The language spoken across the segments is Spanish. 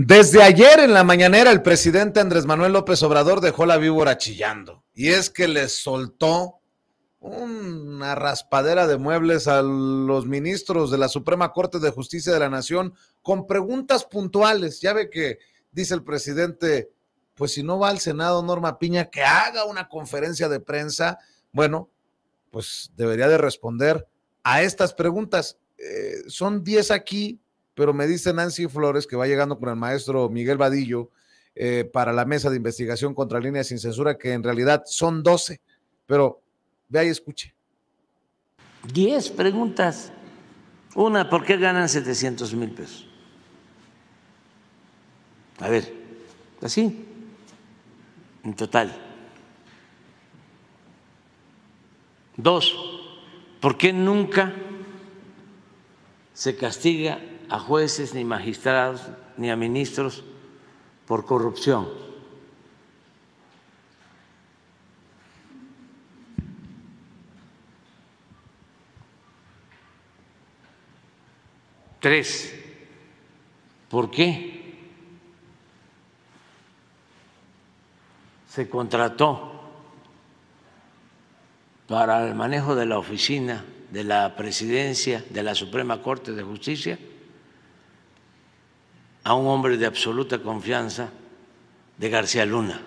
Desde ayer en la mañanera el presidente Andrés Manuel López Obrador dejó la víbora chillando y es que les soltó una raspadera de muebles a los ministros de la Suprema Corte de Justicia de la Nación con preguntas puntuales. Ya ve que dice el presidente, pues si no va al Senado Norma Piña, que haga una conferencia de prensa. Bueno, pues debería de responder a estas preguntas. Son 10 aquí, pero me dice Nancy Flores que va llegando con el maestro Miguel Vadillo para la mesa de investigación contra Líneas Sin Censura, que en realidad son 12, pero vea y escuche. 10 preguntas. Una, ¿por qué ganan 700,000 pesos? A ver, así, en total. 2, ¿por qué nunca se castiga a jueces, ni magistrados, ni a ministros por corrupción? 3, ¿por qué se contrató para el manejo de la oficina de la presidencia de la Suprema Corte de Justicia a un hombre de absoluta confianza de García Luna?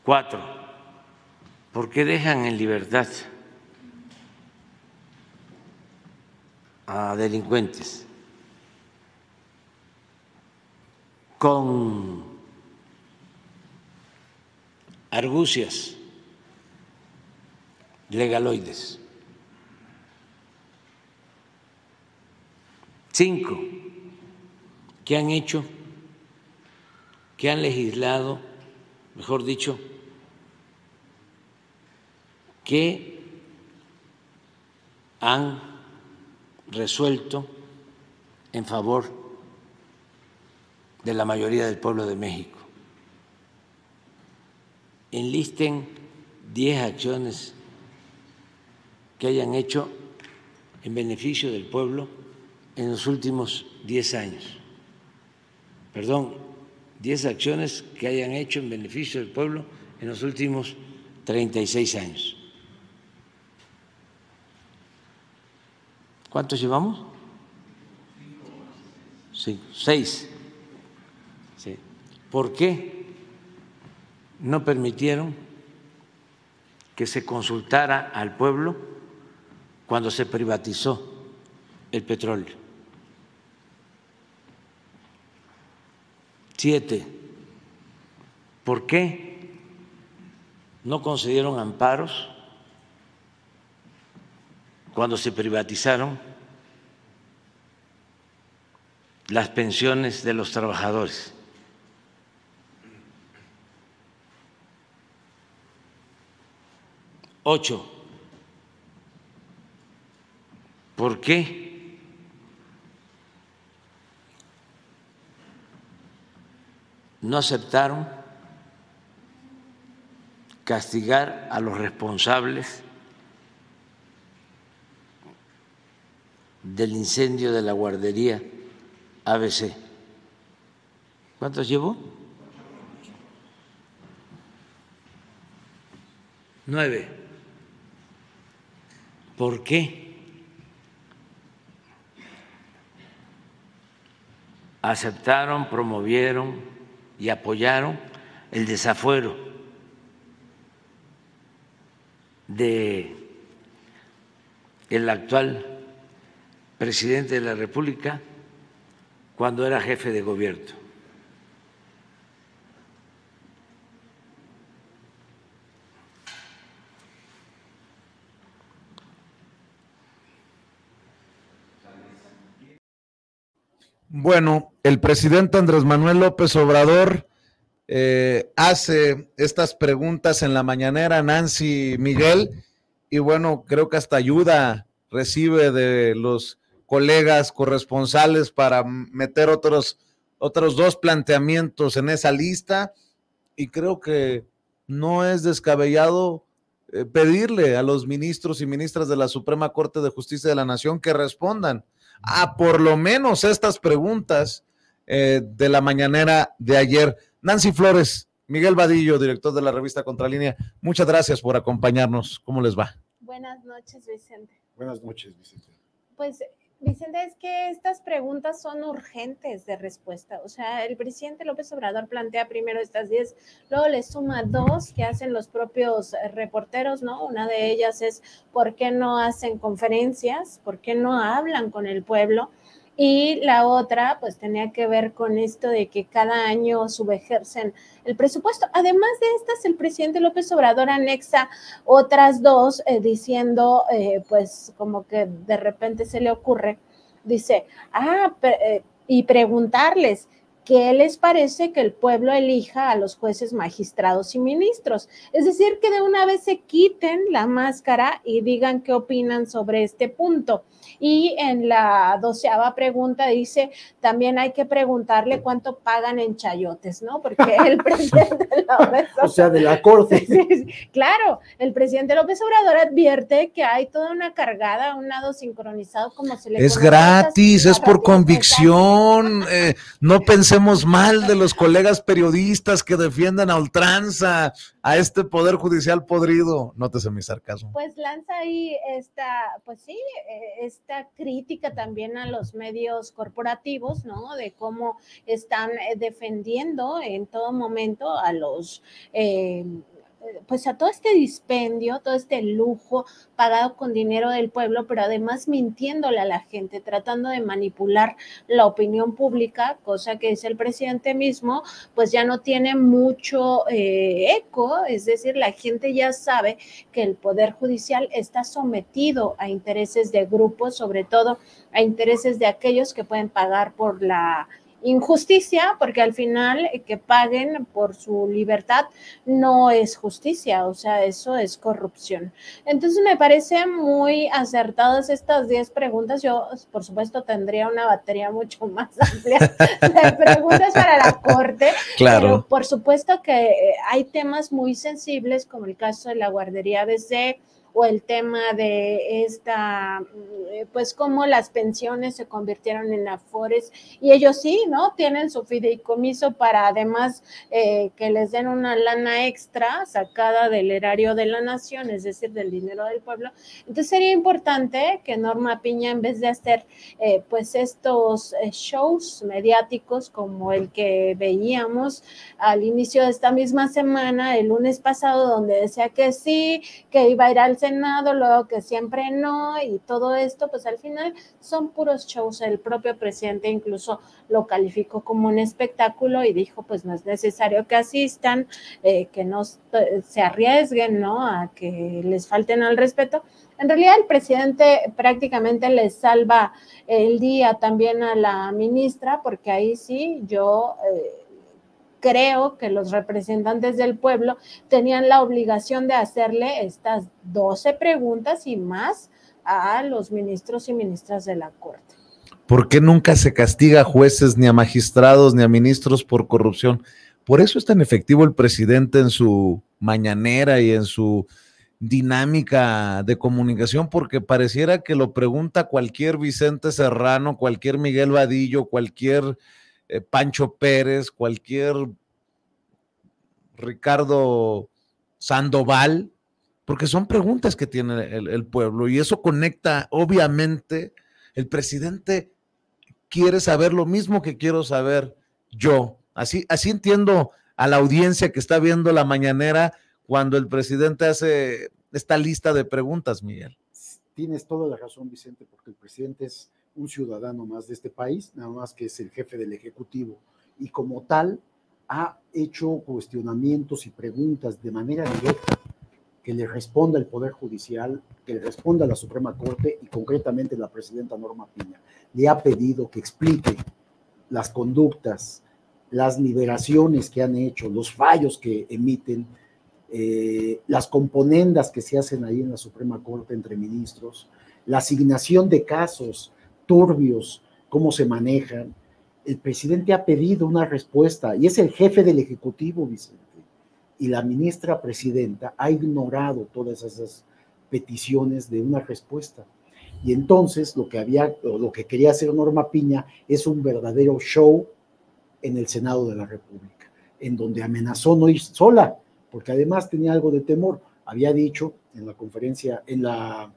4, ¿por qué dejan en libertad a delincuentes con argucias legaloides? 5, ¿qué han hecho? ¿Qué han legislado? Mejor dicho, ¿qué han resuelto en favor de la mayoría del pueblo de México? Enlisten 10 acciones que hayan hecho en beneficio del pueblo en los últimos 10 años. Perdón, 10 acciones que hayan hecho en beneficio del pueblo en los últimos 36 años. ¿Cuántos llevamos? 6. Sí. ¿Por qué no permitieron que se consultara al pueblo cuando se privatizó el petróleo? 7, ¿por qué no concedieron amparos cuando se privatizaron las pensiones de los trabajadores? 8, ¿por qué no aceptaron castigar a los responsables del incendio de la guardería ABC? ¿Cuántos llevó? 9, ¿por qué aceptaron, promovieron y apoyaron el desafuero del actual presidente de la República cuando era jefe de gobierno? Bueno, el presidente Andrés Manuel López Obrador hace estas preguntas en la mañanera, Nancy Miguel, y bueno, creo que hasta ayuda recibe de los colegas corresponsales para meter otros 2 planteamientos en esa lista, y creo que no es descabellado pedirle a los ministros y ministras de la Suprema Corte de Justicia de la Nación que respondan a por lo menos estas preguntas de la mañanera de ayer. Nancy Flores, Miguel Vadillo, director de la revista Contralínea, muchas gracias por acompañarnos. ¿Cómo les va? Buenas noches, Vicente. Buenas noches, Vicente. Pues, Vicente, es que estas preguntas son urgentes de respuesta. O sea, el presidente López Obrador plantea primero estas 10, luego le suma 2 que hacen los propios reporteros, ¿no? Una de ellas es ¿por qué no hacen conferencias? ¿Por qué no hablan con el pueblo? Y la otra, pues tenía que ver con esto de que cada año subejercen el presupuesto. Además de estas, el presidente López Obrador anexa otras 2 diciendo, pues como que de repente se le ocurre, dice, y preguntarles, ¿qué les parece que el pueblo elija a los jueces, magistrados y ministros? Es decir, que de una vez se quiten la máscara y digan qué opinan sobre este punto. Y en la 12ª pregunta dice, también hay que preguntarle cuánto pagan en chayotes, ¿no? Porque el presidente López Obrador, o sea, de la corte. Sí, claro, el presidente López Obrador advierte que hay toda una cargada, un lado sincronizado, como se le es gratis, es por convicción, no pensemos mal de los colegas periodistas que defienden a ultranza a este poder judicial podrido. Nótese mi sarcasmo. Pues lanza ahí esta crítica también a los medios corporativos, ¿no? De cómo están defendiendo en todo momento a los pues a todo este dispendio, todo este lujo pagado con dinero del pueblo, pero además mintiéndole a la gente, tratando de manipular la opinión pública, cosa que es el presidente mismo, pues ya no tiene mucho eco, es decir, la gente ya sabe que el Poder Judicial está sometido a intereses de grupos, sobre todo a intereses de aquellos que pueden pagar por la injusticia, porque al final que paguen por su libertad no es justicia, o sea, eso es corrupción. Entonces me parece muy acertadas estas 10 preguntas. Yo, por supuesto, tendría una batería mucho más amplia de preguntas para la Corte, claro. Pero por supuesto que hay temas muy sensibles, como el caso de la guardería ABC, o el tema de pues cómo las pensiones se convirtieron en afores, y ellos sí, ¿no? Tienen su fideicomiso para además que les den una lana extra sacada del erario de la nación, es decir, del dinero del pueblo. Entonces sería importante que Norma Piña, en vez de hacer pues estos shows mediáticos como el que veíamos al inicio de esta misma semana, el lunes pasado, donde decía que sí, que iba a ir al Senado, luego que siempre no, y todo esto, pues al final son puros shows. El propio presidente incluso lo calificó como un espectáculo y dijo, pues no es necesario que asistan, que no se arriesguen, ¿no? A que les falten al respeto. En realidad el presidente prácticamente le salva el día también a la ministra, porque ahí sí yo creo que los representantes del pueblo tenían la obligación de hacerle estas 12 preguntas y más a los ministros y ministras de la Corte. ¿Por qué nunca se castiga a jueces, ni a magistrados, ni a ministros por corrupción? Por eso es tan efectivo el presidente en su mañanera y en su dinámica de comunicación, porque pareciera que lo pregunta cualquier Vicente Serrano, cualquier Miguel Vadillo, cualquier Pancho Pérez, cualquier Ricardo Sandoval, porque son preguntas que tiene el pueblo, y eso conecta. Obviamente el presidente quiere saber lo mismo que quiero saber yo. Así entiendo a la audiencia que está viendo la mañanera cuando el presidente hace esta lista de preguntas, Miguel. Tienes toda la razón, Vicente, porque el presidente es un ciudadano más de este país, nada más que es el jefe del Ejecutivo, y como tal ha hecho cuestionamientos y preguntas de manera directa, que le responda el Poder Judicial, que le responda la Suprema Corte y concretamente la presidenta Norma Piña. Le ha pedido que explique las conductas, las liberaciones que han hecho, los fallos que emiten, las componendas que se hacen ahí en la Suprema Corte entre ministros, la asignación de casos turbios, cómo se manejan. El presidente ha pedido una respuesta y es el jefe del Ejecutivo, Vicente. Y la ministra presidenta ha ignorado todas esas peticiones de una respuesta. Y entonces lo que quería hacer Norma Piña es un verdadero show en el Senado de la República, en donde amenazó no ir sola, porque además tenía algo de temor. Había dicho en la conferencia, en la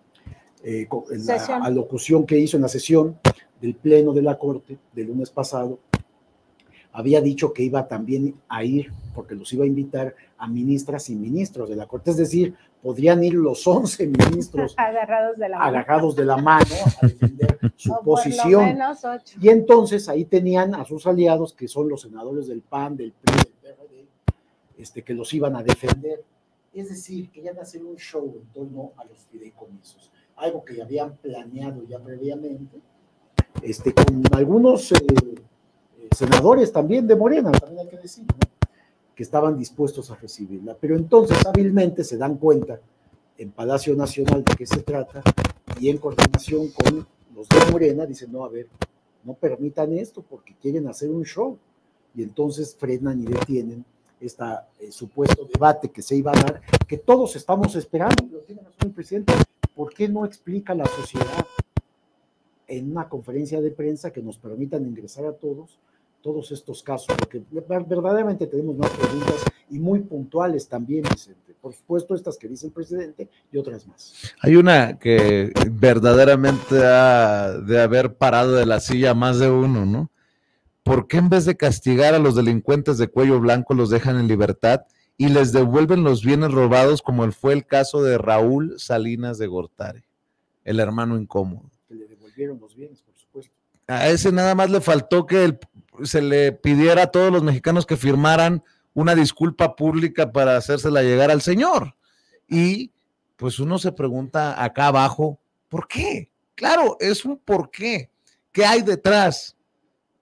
alocución que hizo en la sesión del Pleno de la Corte del lunes pasado, había dicho que iba también a ir, porque los iba a invitar a ministras y ministros de la Corte, es decir, podrían ir los 11 ministros agarrados de la mano a defender su posición. Por lo menos 8. Y entonces ahí tenían a sus aliados, que son los senadores del PAN, del PRI, del PRD, que los iban a defender. Es decir, querían hacer un show en torno a los fideicomisos, algo que habían planeado ya previamente, con algunos senadores también de Morena, también hay que decir, ¿no?, que estaban dispuestos a recibirla. Pero entonces hábilmente se dan cuenta en Palacio Nacional de qué se trata, y en coordinación con los de Morena dicen, no, a ver, no permitan esto porque quieren hacer un show, y entonces frenan y detienen este supuesto debate que se iba a dar, que todos estamos esperando. Pero tiene razón el presidente, ¿por qué no explica a la sociedad en una conferencia de prensa que nos permitan ingresar a todos estos casos? Porque verdaderamente tenemos más preguntas, y muy puntuales también, Vicente. Por supuesto, estas que dice el presidente y otras más. Hay una que verdaderamente ha de haber parado de la silla más de uno, ¿no? ¿Por qué en vez de castigar a los delincuentes de cuello blanco los dejan en libertad y les devuelven los bienes robados, como fue el caso de Raúl Salinas de Gortari, el hermano incómodo? Que le devolvieron los bienes, por supuesto. A ese nada más le faltó que se le pidiera a todos los mexicanos que firmaran una disculpa pública para hacérsela llegar al señor. Y pues uno se pregunta acá abajo, ¿por qué? Claro, es un por qué. ¿Qué hay detrás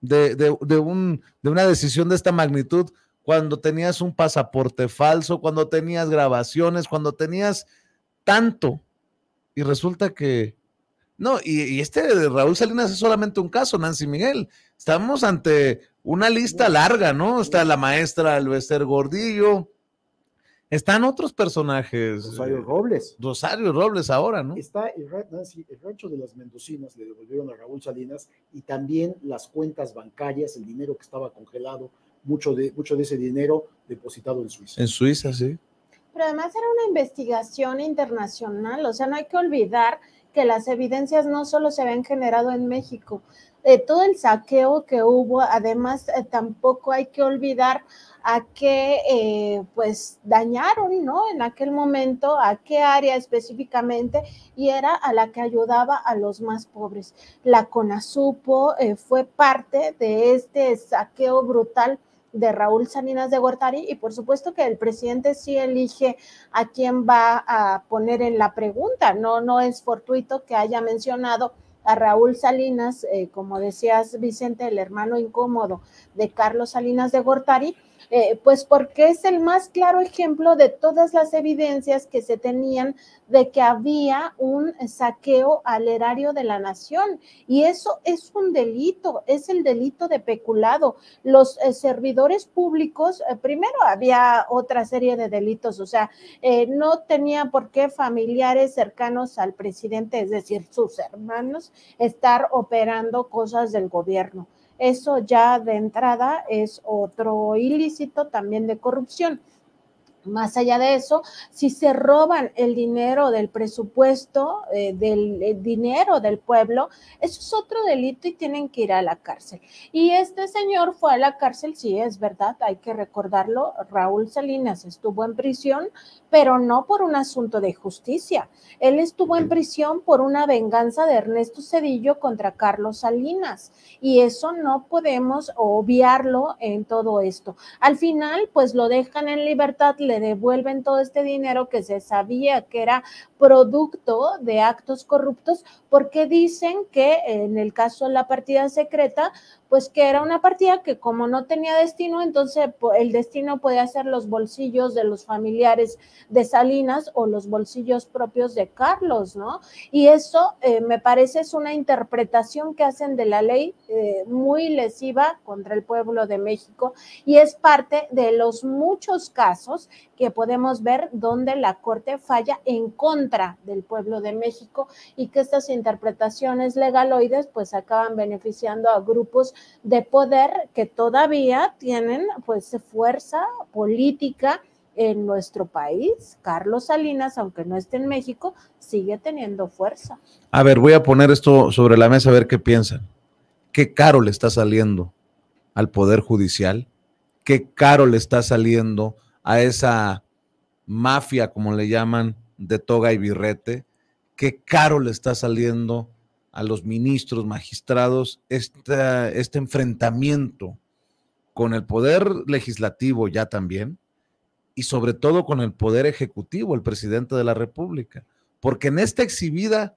de una decisión de esta magnitud, cuando tenías un pasaporte falso, cuando tenías grabaciones, cuando tenías tanto? Y resulta que no, y de Raúl Salinas es solamente un caso, Nancy Miguel. Estamos ante una lista larga, ¿no? Está la maestra Alvester Gordillo, están otros personajes. Rosario Robles ahora, ¿no? Está el rancho de las Mendocinas, le devolvieron a Raúl Salinas, y también las cuentas bancarias, el dinero que estaba congelado, mucho de ese dinero depositado en Suiza. En Suiza, sí. Pero además era una investigación internacional, o sea, no hay que olvidar que las evidencias no solo se habían generado en México, todo el saqueo que hubo, además tampoco hay que olvidar a qué pues dañaron, ¿no? En aquel momento, a qué área específicamente, y era a la que ayudaba a los más pobres. La CONASUPO fue parte de este saqueo brutal de Raúl Salinas de Gortari, y por supuesto que el presidente sí elige a quién va a poner en la pregunta, no es fortuito que haya mencionado a Raúl Salinas, como decías, Vicente, el hermano incómodo de Carlos Salinas de Gortari, pues porque es el más claro ejemplo de todas las evidencias que se tenían de que había un saqueo al erario de la nación, y eso es un delito, es el delito de peculado. Los servidores públicos, primero había otra serie de delitos, o sea, no tenía por qué familiares cercanos al presidente, es decir, sus hermanos, estar operando cosas del gobierno. Eso ya de entrada es otro ilícito también de corrupción. Más allá de eso, si se roban el dinero del presupuesto, del dinero del pueblo, eso es otro delito y tienen que ir a la cárcel. Y este señor fue a la cárcel, sí, es verdad, hay que recordarlo. Raúl Salinas estuvo en prisión, pero no por un asunto de justicia. Él estuvo en prisión por una venganza de Ernesto Zedillo contra Carlos Salinas, y eso no podemos obviarlo en todo esto. Al final, pues lo dejan en libertad, le devuelven todo este dinero que se sabía que era producto de actos corruptos, porque dicen que en el caso de la partida secreta, pues que era una partida que como no tenía destino, entonces el destino podía ser los bolsillos de los familiares de Salinas o los bolsillos propios de Carlos, ¿no? Y eso me parece es una interpretación que hacen de la ley muy lesiva contra el pueblo de México, y es parte de los muchos casos que podemos ver donde la Corte falla en contra del pueblo de México y que estas interpretaciones legaloides pues acaban beneficiando a grupos de poder que todavía tienen pues fuerza política en nuestro país. Carlos Salinas, aunque no esté en México, sigue teniendo fuerza. A ver, voy a poner esto sobre la mesa a ver qué piensan. Qué caro le está saliendo al Poder Judicial, qué caro le está saliendo a esa mafia, como le llaman, de toga y birrete, qué caro le está saliendo a los ministros, magistrados, este enfrentamiento con el Poder Legislativo ya también, y sobre todo con el Poder Ejecutivo, el presidente de la República, porque en esta exhibida,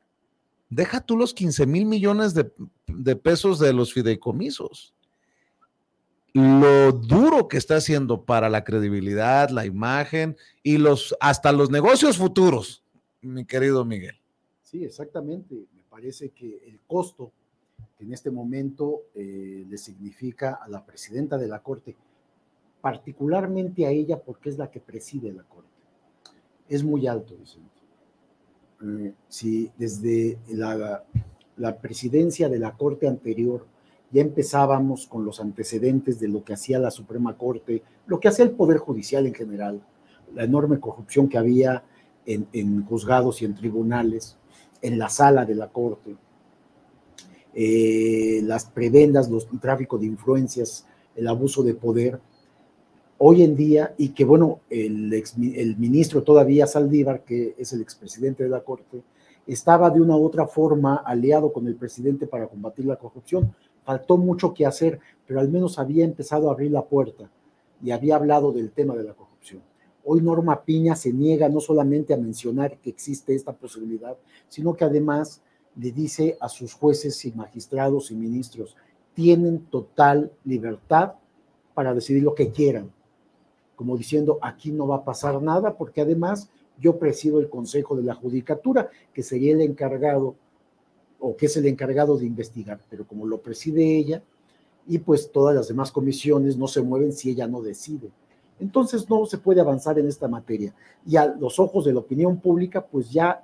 deja tú los 15,000 millones de pesos de los fideicomisos, lo duro que está haciendo para la credibilidad, la imagen y hasta los negocios futuros, mi querido Miguel. Sí, exactamente. Me parece que el costo que en este momento le significa a la presidenta de la Corte, particularmente a ella porque es la que preside la Corte, es muy alto, Vicente. Si desde la presidencia de la Corte anterior ya empezábamos con los antecedentes de lo que hacía la Suprema Corte, lo que hacía el Poder Judicial en general, la enorme corrupción que había en juzgados y en tribunales, en la sala de la Corte, las prebendas, el tráfico de influencias, el abuso de poder. Hoy en día, y que bueno, el ministro todavía Saldívar, que es el expresidente de la Corte, estaba de una u otra forma aliado con el presidente para combatir la corrupción. Faltó mucho que hacer, pero al menos había empezado a abrir la puerta y había hablado del tema de la corrupción. Hoy Norma Piña se niega no solamente a mencionar que existe esta posibilidad, sino que además le dice a sus jueces y magistrados y ministros, tienen total libertad para decidir lo que quieran, como diciendo, aquí no va a pasar nada, porque además yo presido el Consejo de la Judicatura, que sería el encargado, o que es el encargado de investigar, pero como lo preside ella, y pues todas las demás comisiones no se mueven si ella no decide. Entonces no se puede avanzar en esta materia. Y a los ojos de la opinión pública, pues ya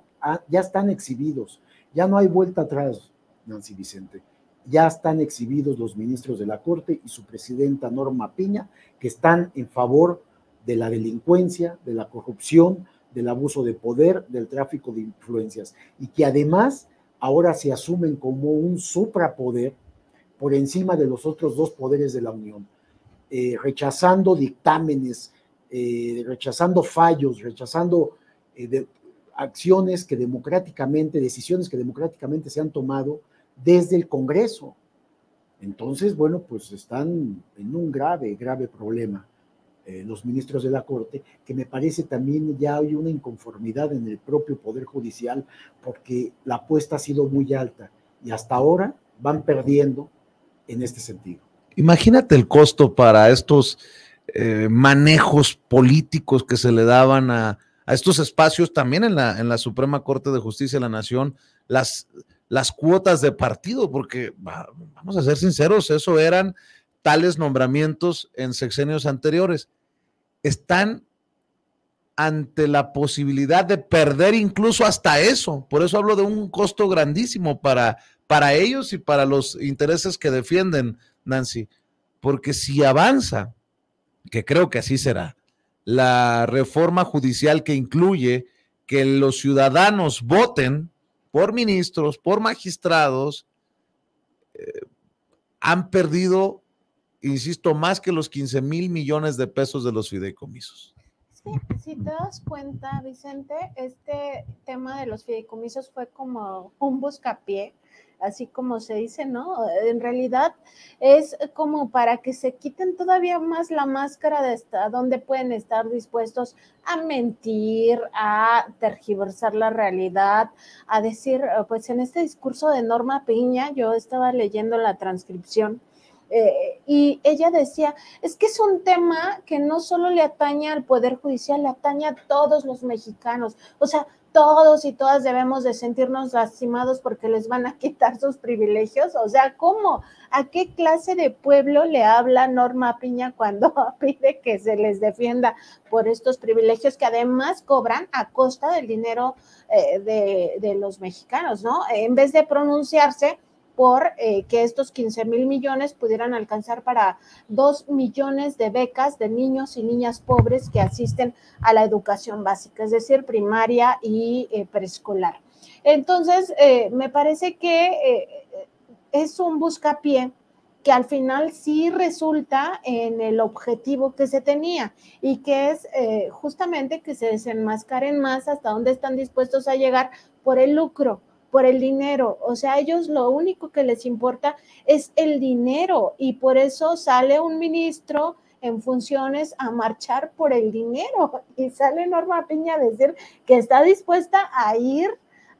están exhibidos, ya no hay vuelta atrás, Nancy Vicente. Ya están exhibidos los ministros de la Corte y su presidenta Norma Piña, que están en favor de la delincuencia, de la corrupción, del abuso de poder, del tráfico de influencias, y que además ahora se asumen como un suprapoder por encima de los otros dos poderes de la Unión, rechazando dictámenes, rechazando fallos, rechazando acciones que democráticamente, decisiones que democráticamente se han tomado desde el Congreso. Entonces, bueno, pues están en un grave problema los ministros de la Corte, que me parece también ya hay una inconformidad en el propio Poder Judicial, porque la apuesta ha sido muy alta y hasta ahora van perdiendo en este sentido. Imagínate el costo para estos manejos políticos que se le daban a estos espacios también en la Suprema Corte de Justicia de la Nación, las cuotas de partido, porque vamos a ser sinceros, eso eran tales nombramientos en sexenios anteriores. Están ante la posibilidad de perder incluso hasta eso. Por eso hablo de un costo grandísimo para ellos y para los intereses que defienden, Nancy. Porque si avanza, que creo que así será, la reforma judicial que incluye que los ciudadanos voten por ministros, por magistrados, han perdido, insisto, más que los 15,000 millones de pesos de los fideicomisos. Sí, si te das cuenta, Vicente, este tema de los fideicomisos fue como un buscapié, así como se dice, ¿no? En realidad es como para que se quiten todavía más la máscara de hasta dónde pueden estar dispuestos a mentir, a tergiversar la realidad, a decir, pues en este discurso de Norma Piña, yo estaba leyendo la transcripción, y ella decía, es que es un tema que no solo le atañe al Poder Judicial, le atañe a todos los mexicanos. O sea, todos y todas debemos de sentirnos lastimados porque les van a quitar sus privilegios. O sea, ¿cómo? ¿A qué clase de pueblo le habla Norma Piña cuando pide que se les defienda por estos privilegios que además cobran a costa del dinero de los mexicanos, ¿no? En vez de pronunciarse por que estos 15,000 millones pudieran alcanzar para 2 millones de becas de niños y niñas pobres que asisten a la educación básica, es decir, primaria y preescolar. Entonces, me parece que es un buscapié que al final sí resulta en el objetivo que se tenía y que es justamente que se desenmascaren más hasta dónde están dispuestos a llegar por el lucro, por el dinero. O sea, a ellos lo único que les importa es el dinero y por eso sale un ministro en funciones a marchar por el dinero y sale Norma Piña a decir que está dispuesta a ir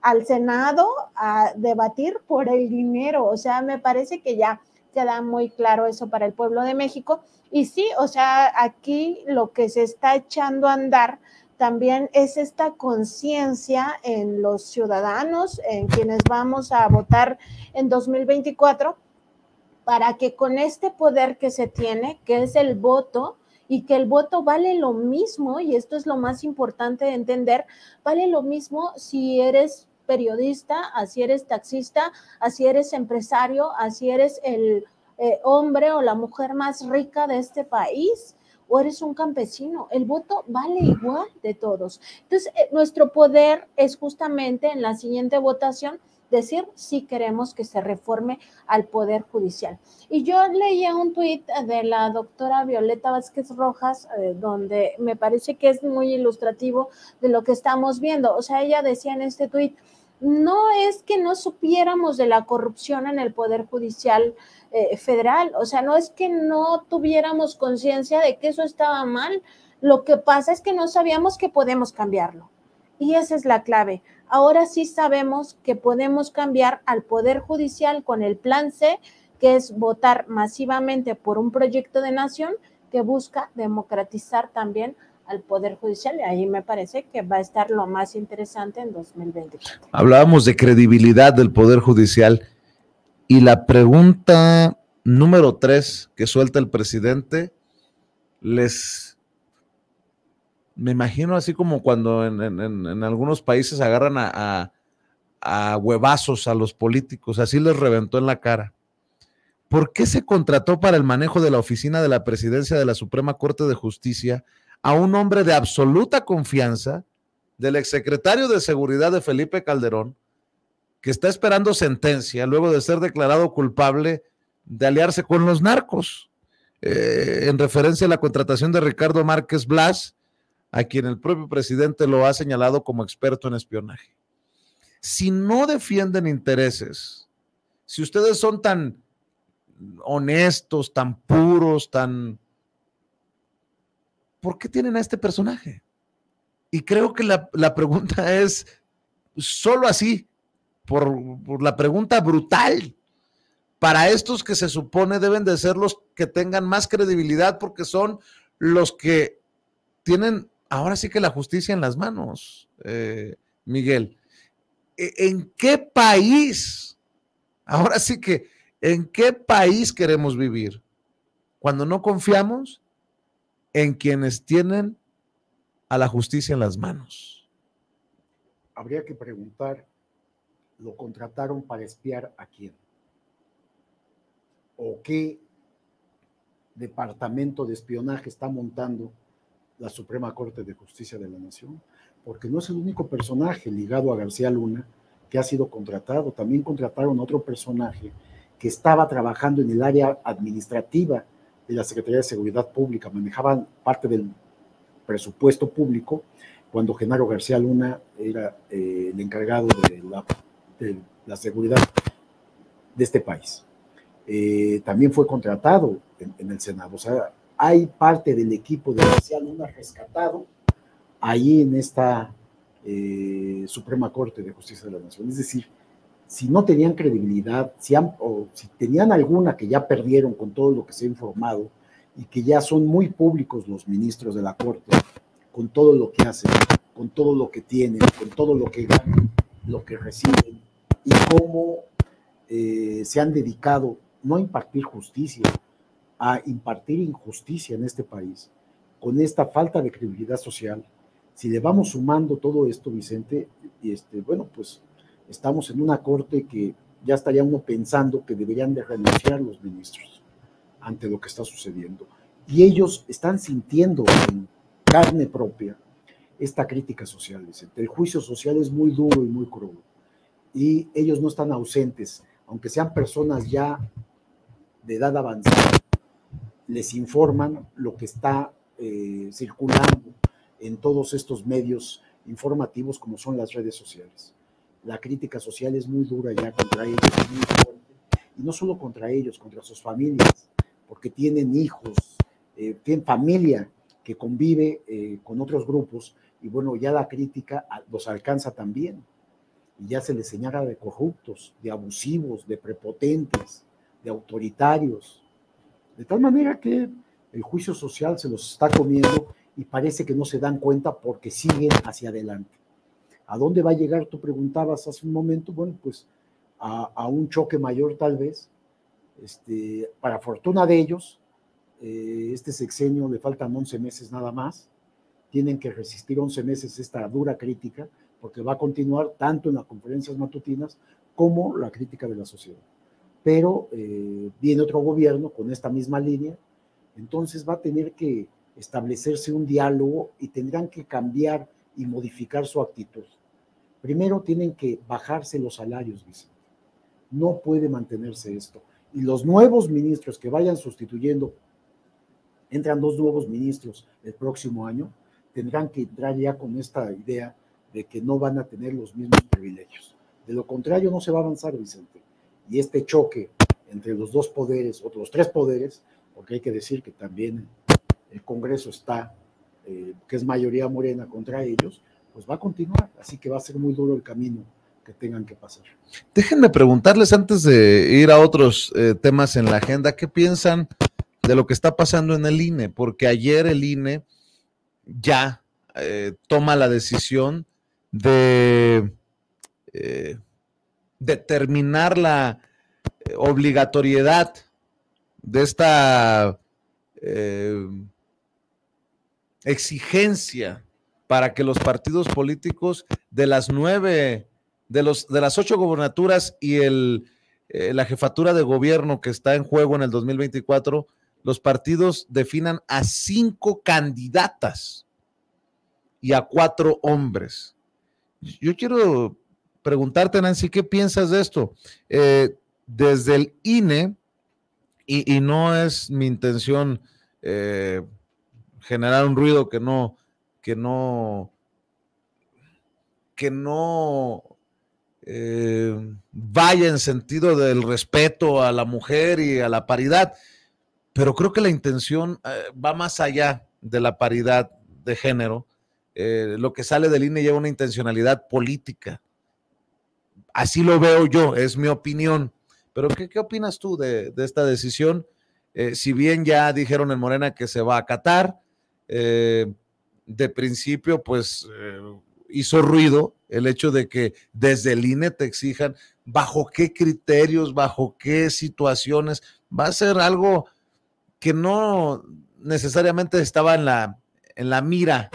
al Senado a debatir por el dinero. O sea, me parece que ya queda muy claro eso para el pueblo de México. Y sí, o sea, aquí lo que se está echando a andar también es esta conciencia en los ciudadanos, en quienes vamos a votar en 2024, para que con este poder que se tiene, que es el voto, y que el voto vale lo mismo, y esto es lo más importante de entender, vale lo mismo si eres periodista, así eres taxista, así eres empresario, así eres el hombre o la mujer más rica de este país, o eres un campesino, el voto vale igual de todos. Entonces, nuestro poder es justamente en la siguiente votación decir si queremos que se reforme al Poder Judicial. Y yo leía un tuit de la doctora Violeta Vázquez Rojas, donde me parece que es muy ilustrativo de lo que estamos viendo. O sea, ella decía en este tuit, no es que no supiéramos de la corrupción en el Poder Judicial federal, o sea, no es que no tuviéramos conciencia de que eso estaba mal, lo que pasa es que no sabíamos que podemos cambiarlo. Y esa es la clave. Ahora sí sabemos que podemos cambiar al Poder Judicial con el plan C, que es votar masivamente por un proyecto de nación que busca democratizar también al Poder Judicial, y ahí me parece que va a estar lo más interesante en 2024. Hablábamos de credibilidad del Poder Judicial y la pregunta número 3 que suelta el presidente me imagino así como cuando en algunos países agarran a huevazos a los políticos, así les reventó en la cara. ¿Por qué se contrató para el manejo de la oficina de la presidencia de la Suprema Corte de Justicia a un hombre de absoluta confianza del exsecretario de Seguridad de Felipe Calderón, que está esperando sentencia luego de ser declarado culpable de aliarse con los narcos, en referencia a la contratación de Ricardo Márquez Blas, a quien el propio presidente lo ha señalado como experto en espionaje? Si no defienden intereses, si ustedes son tan honestos, tan puros, ¿por qué tienen a este personaje? Y creo que la pregunta es solo así, por la pregunta brutal, para estos que se supone deben de ser los que tengan más credibilidad, porque son los que tienen ahora sí que la justicia en las manos, Miguel. ¿En qué país? Ahora sí que, ¿en qué país queremos vivir? Cuando no confiamos en quienes tienen a la justicia en las manos. Habría que preguntar, ¿lo contrataron para espiar a quién? ¿O qué departamento de espionaje está montando la Suprema Corte de Justicia de la Nación? Porque no es el único personaje ligado a García Luna que ha sido contratado. También contrataron otro personaje que estaba trabajando en el área administrativa de la Secretaría de Seguridad Pública, manejaban parte del presupuesto público cuando Genaro García Luna era el encargado de la seguridad de este país. También fue contratado en el Senado. O sea, hay parte del equipo de García Luna rescatado ahí en esta Suprema Corte de Justicia de la Nación. Es decir, si no tenían credibilidad, o si tenían alguna que ya perdieron con todo lo que se ha informado y que ya son muy públicos los ministros de la Corte con todo lo que hacen, con todo lo que tienen, con todo lo que ganan, lo que reciben, y cómo se han dedicado no a impartir justicia, a impartir injusticia en este país, con esta falta de credibilidad social. Si le vamos sumando todo esto, Vicente, bueno, pues estamos en una corte que ya estaría uno pensando que deberían de renunciar los ministros ante lo que está sucediendo. Y ellos están sintiendo en carne propia esta crítica social, Vicente. El juicio social es muy duro y muy crudo. Y ellos no están ausentes, aunque sean personas ya de edad avanzada, les informan lo que está circulando en todos estos medios informativos como son las redes sociales. La crítica social es muy dura ya contra ellos, muy fuerte, y no solo contra ellos, contra sus familias, porque tienen hijos, tienen familia que convive con otros grupos, y bueno, ya la crítica los alcanza también, y ya se les señala de corruptos, de abusivos, de prepotentes, de autoritarios, de tal manera que el juicio social se los está comiendo y parece que no se dan cuenta porque siguen hacia adelante. ¿A dónde va a llegar? Tú preguntabas hace un momento. Bueno, pues a un choque mayor tal vez. Para fortuna de ellos, este sexenio le faltan 11 meses nada más. Tienen que resistir 11 meses esta dura crítica, porque va a continuar tanto en las conferencias matutinas como la crítica de la sociedad. Pero viene otro gobierno con esta misma línea, entonces va a tener que establecerse un diálogo y tendrán que cambiar y modificar su actitud. Primero tienen que bajarse los salarios, Vicente. No puede mantenerse esto. Y los nuevos ministros que vayan sustituyendo, entran 2 nuevos ministros el próximo año, tendrán que entrar ya con esta idea de que no van a tener los mismos privilegios. De lo contrario, no se va a avanzar, Vicente. Y este choque entre los 2 poderes, o los 3 poderes, porque hay que decir que también el Congreso está, que es mayoría morena contra ellos, pues va a continuar. Así que va a ser muy duro el camino que tengan que pasar. Déjenme preguntarles antes de ir a otros temas en la agenda, ¿qué piensan de lo que está pasando en el INE? Porque ayer el INE ya toma la decisión de determinar la obligatoriedad de esta exigencia para que los partidos políticos de las 8 gubernaturas y la jefatura de gobierno que está en juego en el 2024, los partidos definan a 5 candidatas y a 4 hombres. Yo quiero preguntarte, Nancy, ¿qué piensas de esto? Desde el INE, y no es mi intención generar un ruido que no vaya en sentido del respeto a la mujer y a la paridad, pero creo que la intención va más allá de la paridad de género. Lo que sale del INE lleva una intencionalidad política. Así lo veo yo, es mi opinión. Pero ¿qué opinas tú de esta decisión? Si bien ya dijeron en Morena que se va a acatar, de principio pues hizo ruido el hecho de que desde el INE te exijan bajo qué criterios, bajo qué situaciones. Va a ser algo que no necesariamente estaba en la mira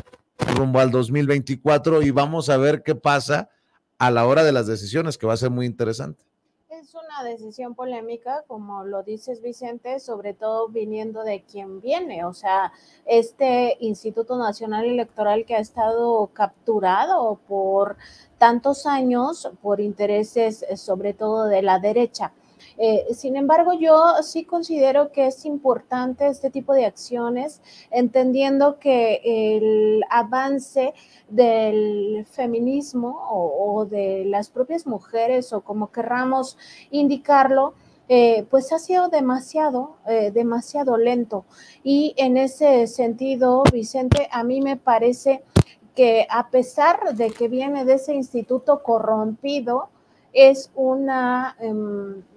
rumbo al 2024, y vamos a ver qué pasa a la hora de las decisiones, que va a ser muy interesante. Es una decisión polémica, como lo dices, Vicente, sobre todo viniendo de quien viene. O sea, este Instituto Nacional Electoral que ha estado capturado por tantos años por intereses, sobre todo de la derecha. Sin embargo, yo sí considero que es importante este tipo de acciones, entendiendo que el avance del feminismo o de las propias mujeres, o como querramos indicarlo, pues ha sido demasiado lento. Y en ese sentido, Vicente, a mí me parece que a pesar de que viene de ese instituto corrompido, es una,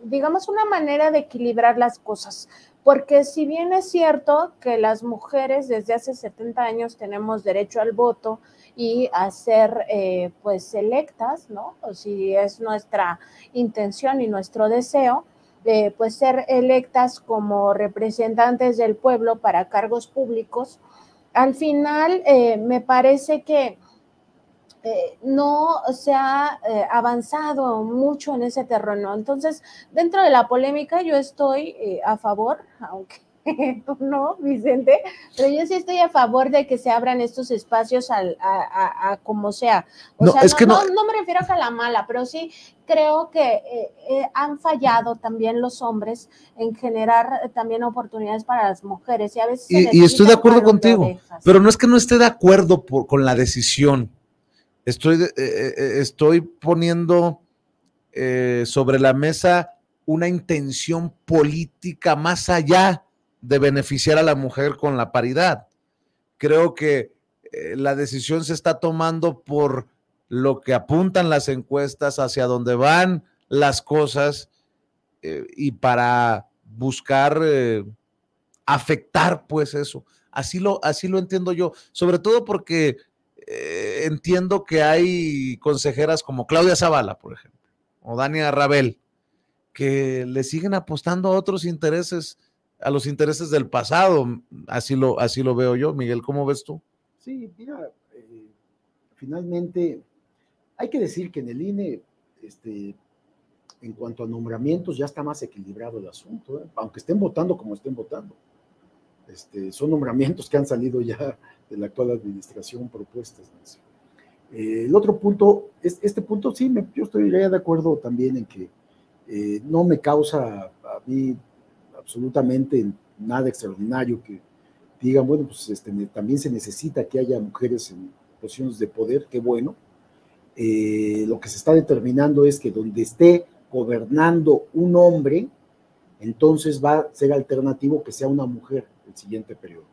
digamos, una manera de equilibrar las cosas, porque si bien es cierto que las mujeres desde hace 70 años tenemos derecho al voto y a ser pues electas, ¿no? O si es nuestra intención y nuestro deseo, pues ser electas como representantes del pueblo para cargos públicos, al final me parece que no se ha avanzado mucho en ese terreno. Entonces, dentro de la polémica, yo estoy a favor, aunque tú no, Vicente, pero yo sí estoy a favor de que se abran estos espacios a como sea. O sea, no me refiero a la mala, pero sí creo que han fallado también los hombres en generar también oportunidades para las mujeres. Y a veces y estoy de acuerdo contigo, pero no es que no esté de acuerdo con la decisión. Estoy poniendo sobre la mesa una intención política más allá de beneficiar a la mujer con la paridad. Creo que la decisión se está tomando por lo que apuntan las encuestas, hacia dónde van las cosas, y para buscar afectar pues eso. Así lo entiendo yo, sobre todo porque entiendo que hay consejeras como Claudia Zavala, por ejemplo, o Dania Rabel, que le siguen apostando a otros intereses, a los intereses del pasado. Así lo veo yo. Miguel, ¿cómo ves tú? Sí, mira, finalmente hay que decir que en el INE, en cuanto a nombramientos, ya está más equilibrado el asunto, aunque estén votando como estén votando. Son nombramientos que han salido ya de la actual administración propuestas. El otro punto, este punto sí, yo estoy de acuerdo también en que no me causa a mí absolutamente nada extraordinario que digan, bueno, pues también se necesita que haya mujeres en posiciones de poder, qué bueno. Lo que se está determinando es que donde esté gobernando un hombre, entonces va a ser alternativo que sea una mujer el siguiente periodo.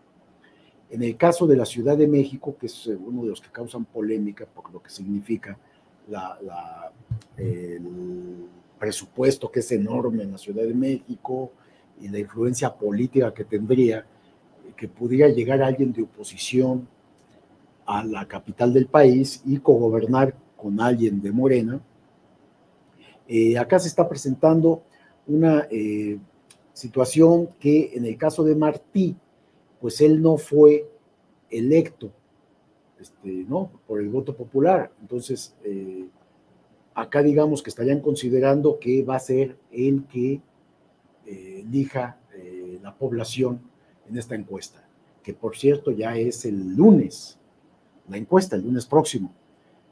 En el caso de la Ciudad de México, que es uno de los que causan polémica por lo que significa el presupuesto que es enorme en la Ciudad de México y la influencia política que tendría, que pudiera llegar alguien de oposición a la capital del país y cogobernar con alguien de Morena. Acá se está presentando una situación que en el caso de Martí, pues él no fue electo, ¿no? Por el voto popular. Entonces, acá digamos que estarían considerando que va a ser el que elija la población en esta encuesta, que por cierto ya es el lunes, la encuesta, el lunes próximo.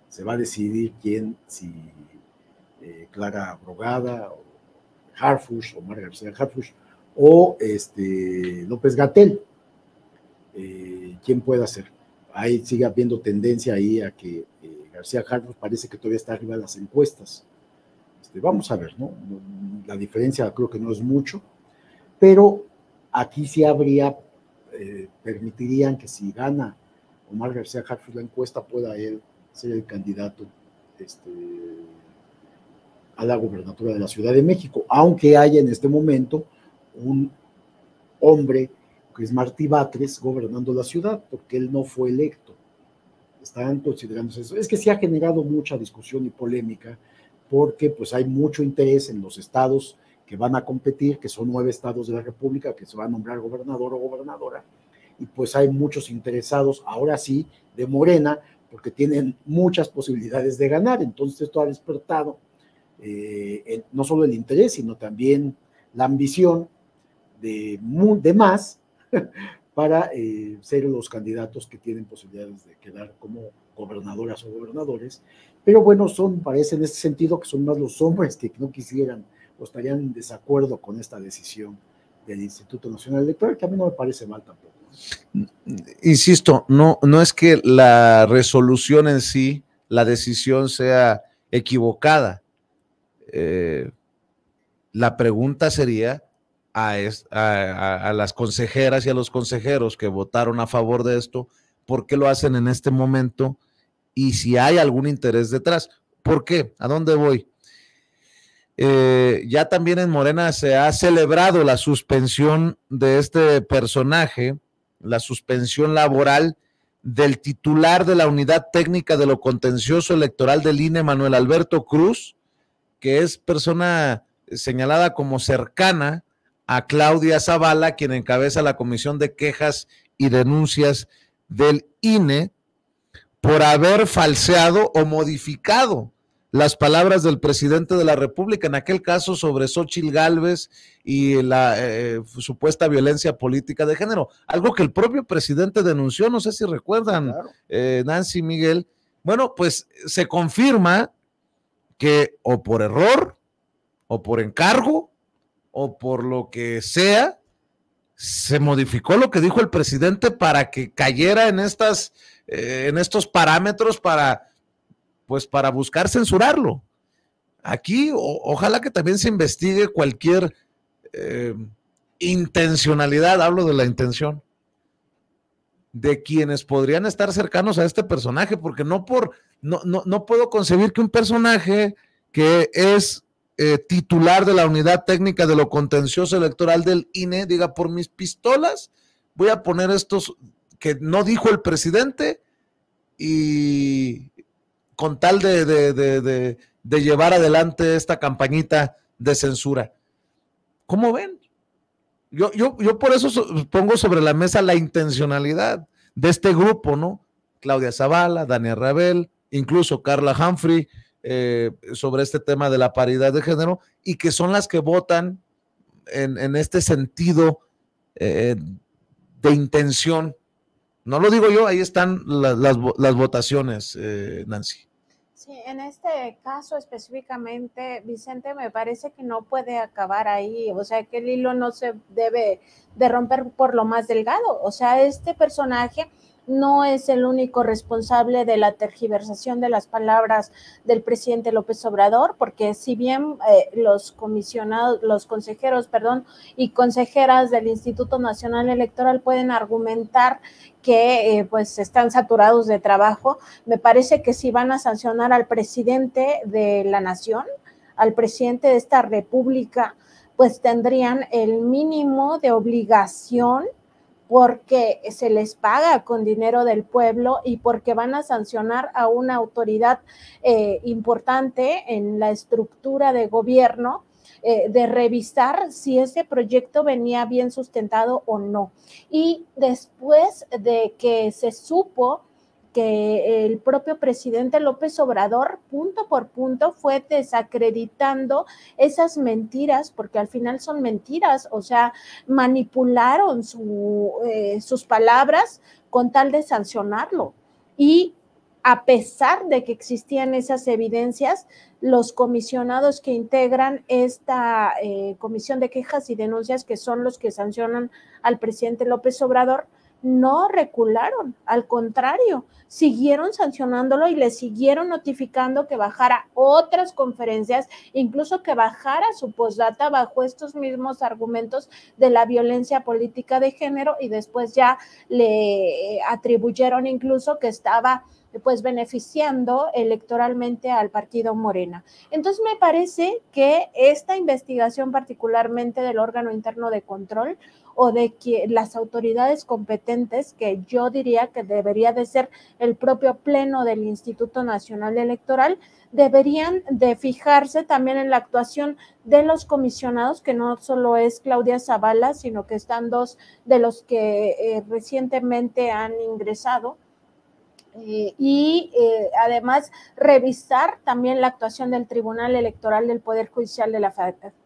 Se va a decidir quién, si Clara Brogada, o Harfuch, o Margarita García Harfuch, o López-Gatell. ¿Quién puede ser? Ahí sigue habiendo tendencia ahí a que García Harfuch parece que todavía está arriba de las encuestas. Vamos a ver, ¿no? La diferencia creo que no es mucho, pero aquí sí habría, permitirían que si gana Omar García Harfuch la encuesta, pueda él ser el candidato a la gobernatura de la Ciudad de México, aunque haya en este momento un hombre que es Martí Batres gobernando la ciudad, porque él no fue electo. Están considerándose eso. Es que sí ha generado mucha discusión y polémica, porque pues hay mucho interés en los estados que van a competir, que son 9 estados de la República, que se va a nombrar gobernador o gobernadora, y pues hay muchos interesados, ahora sí, de Morena, porque tienen muchas posibilidades de ganar. Entonces esto ha despertado no solo el interés, sino también la ambición de más para ser los candidatos que tienen posibilidades de quedar como gobernadoras o gobernadores. Pero bueno, parece en este sentido que son más los hombres que no quisieran o estarían en desacuerdo con esta decisión del Instituto Nacional Electoral, que a mí no me parece mal tampoco. Insisto, no es que la resolución en sí, la decisión sea equivocada. La pregunta sería a las consejeras y a los consejeros que votaron a favor de esto, ¿por qué lo hacen en este momento? Y si hay algún interés detrás. ¿Por qué? ¿A dónde voy? ya también en Morena se ha celebrado la suspensión de este personaje, la suspensión laboral del titular de la Unidad Técnica de lo Contencioso Electoral del INE, Manuel Alberto Cruz, que es persona señalada como cercana a Claudia Zavala, quien encabeza la Comisión de Quejas y Denuncias del INE, por haber falseado o modificado las palabras del presidente de la República, en aquel caso sobre Xóchitl Gálvez y la supuesta violencia política de género, algo que el propio presidente denunció, no sé si recuerdan, claro. Nancy, Miguel. Bueno, pues se confirma que o por error, o por encargo, o por lo que sea, se modificó lo que dijo el presidente para que cayera en estos parámetros para buscar censurarlo. Aquí ojalá que también se investigue cualquier intencionalidad, hablo de la intención, de quienes podrían estar cercanos a este personaje, porque no puedo concebir que un personaje que es titular de la Unidad Técnica de lo Contencioso Electoral del INE diga, por mis pistolas voy a poner estos que no dijo el presidente y con tal de llevar adelante esta campañita de censura. ¿Cómo ven? Yo por eso pongo sobre la mesa la intencionalidad de este grupo, ¿no? Claudia Zavala, Dania Rabel, incluso Carla Humphrey, sobre este tema de la paridad de género, y que son las que votan en este sentido de intención. No lo digo yo, ahí están las votaciones, Nancy. Sí, en este caso específicamente, Vicente, me parece que no puede acabar ahí, o sea, que el hilo no se debe de romper por lo más delgado, o sea, este personaje no es el único responsable de la tergiversación de las palabras del presidente López Obrador, porque si bien los consejeros y consejeras del Instituto Nacional Electoral pueden argumentar que pues están saturados de trabajo, me parece que si van a sancionar al presidente de la nación, al presidente de esta república, pues tendrían el mínimo de obligación, porque se les paga con dinero del pueblo y porque van a sancionar a una autoridad importante en la estructura de gobierno, de revisar si ese proyecto venía bien sustentado o no. Y después de que se supo que el propio presidente López Obrador, punto por punto, fue desacreditando esas mentiras, porque al final son mentiras, o sea, manipularon sus palabras con tal de sancionarlo. Y a pesar de que existían esas evidencias, los comisionados que integran esta comisión de quejas y denuncias, que son los que sancionan al presidente López Obrador, no recularon, al contrario, siguieron sancionándolo y le siguieron notificando que bajara otras conferencias, incluso que bajara su postdata bajo estos mismos argumentos de la violencia política de género, y después ya le atribuyeron incluso que estaba pues beneficiando electoralmente al partido Morena. Entonces me parece que esta investigación, particularmente del órgano interno de control o de que las autoridades competentes, que yo diría que debería de ser el propio pleno del Instituto Nacional Electoral, deberían de fijarse también en la actuación de los comisionados, que no solo es Claudia Zavala, sino que están dos de los que recientemente han ingresado, y además revisar también la actuación del Tribunal Electoral del Poder Judicial de la